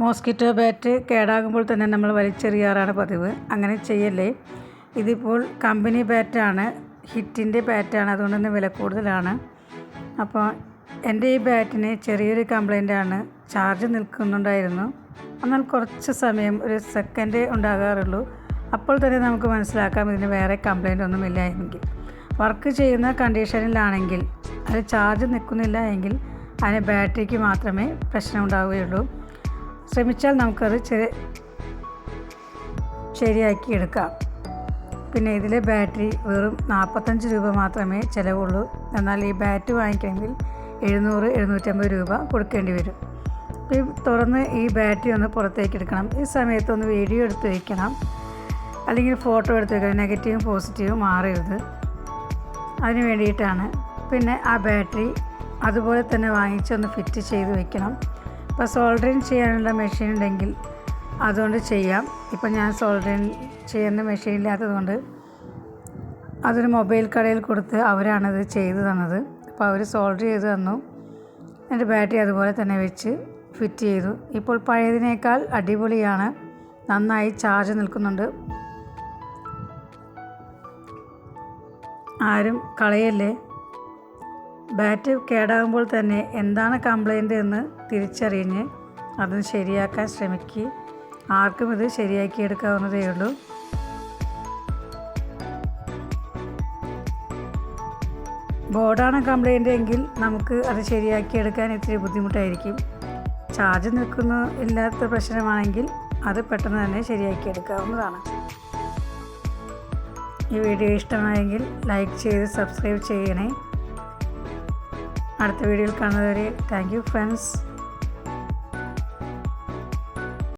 Mosquito bat കേടാകുമ്പോൾ തന്നെ നമ്മൾ വലിച്ചെറിയാറാണ് പതിവ്. അങ്ങനെ ചെയ്യല്ലേ. ഇതിപ്പോൾ കമ്പനി ബാറ്റാണ്, ഹിറ്റിൻ്റെ ബാറ്റാണ്, അതുകൊണ്ട് തന്നെ വില കൂടുതലാണ്. അപ്പോൾ എൻ്റെ ഈ ബാറ്റിന് ചെറിയൊരു കംപ്ലൈൻ്റാണ്. ചാർജ് നിൽക്കുന്നുണ്ടായിരുന്നു, എന്നാൽ കുറച്ച് സമയം, ഒരു സെക്കൻഡ് ഉണ്ടാകാറുള്ളൂ. അപ്പോൾ തന്നെ നമുക്ക് മനസ്സിലാക്കാം ഇതിന് വേറെ കംപ്ലൈൻ്റ് ഒന്നുമില്ല എങ്കിൽ. വർക്ക് ചെയ്യുന്ന കണ്ടീഷനിലാണെങ്കിൽ, അത് ചാർജ് നിൽക്കുന്നില്ല എങ്കിൽ അതിന് ബാറ്ററിക്ക് മാത്രമേ പ്രശ്നം ഉണ്ടാവുകയുള്ളൂ. ശ്രമിച്ചാൽ നമുക്കത് ശരിയാക്കി എടുക്കാം. പിന്നെ ഇതിലെ ബാറ്ററി വെറും 45 രൂപ മാത്രമേ ചിലവുള്ളൂ. എന്നാൽ ഈ ബാറ്റ് വാങ്ങിക്കണമെങ്കിൽ 700-750 രൂപ കൊടുക്കേണ്ടി വരും. തുറന്ന് ഈ ബാറ്ററി ഒന്ന് പുറത്തേക്ക് എടുക്കണം. ഈ സമയത്തൊന്ന് വീഡിയോ എടുത്ത് വയ്ക്കണം, അല്ലെങ്കിൽ ഫോട്ടോ എടുത്ത് വയ്ക്കണം. നെഗറ്റീവും പോസിറ്റീവും മാറരുത്, അതിന് വേണ്ടിയിട്ടാണ്. പിന്നെ ആ ബാറ്ററി അതുപോലെ തന്നെ വാങ്ങിച്ചൊന്ന് ഫിറ്റ് ചെയ്ത് വയ്ക്കണം. ഇപ്പോൾ സോൾഡറിങ് ചെയ്യാനുള്ള മെഷീൻ ഉണ്ടെങ്കിൽ അതുകൊണ്ട് ചെയ്യാം. ഇപ്പോൾ ഞാൻ സോൾഡറിങ് ചെയ്യുന്ന മെഷീൻ ഇല്ലാത്തതുകൊണ്ട് അതൊരു മൊബൈൽ കടയിൽ കൊടുത്ത് അവരാണത് ചെയ്തു തന്നത്. അപ്പോൾ അവർ സോൾഡർ ചെയ്ത് തന്നു. എൻ്റെ ബാറ്ററി അതുപോലെ തന്നെ വെച്ച് ഫിറ്റ് ചെയ്തു. ഇപ്പോൾ പഴയതിനേക്കാൾ അടിപൊളിയാണ്, നന്നായി ചാർജ് നിൽക്കുന്നുണ്ട്. ആരും കളയല്ലേ. ബാറ്റ് കേടാകുമ്പോൾ തന്നെ എന്താണ് കംപ്ലൈൻറ്റ് എന്ന് തിരിച്ചറിഞ്ഞ് അത് ശരിയാക്കാൻ ശ്രമിക്കുക. ആർക്കും ഇത് ശരിയാക്കി എടുക്കാവുന്നതേ ഉള്ളൂ. ബോർഡാണ് കംപ്ലൈൻ്റ് എങ്കിൽ നമുക്ക് അത് ശരിയാക്കി എടുക്കാൻ ഇത്തിരി ബുദ്ധിമുട്ടായിരിക്കും. ചാർജ് നിൽക്കുന്ന ഇല്ലാത്ത പ്രശ്നമാണെങ്കിൽ അത് പെട്ടെന്ന് തന്നെ ശരിയാക്കി എടുക്കാവുന്നതാണ്. ഈ വീഡിയോ ഇഷ്ടമായെങ്കിൽ ലൈക്ക് ചെയ്ത് സബ്സ്ക്രൈബ് ചെയ്യണേ. അടുത്ത വീഡിയോയിൽ കാണുന്നതുവരെ താങ്ക് യു ഫ്രണ്ട്സ്.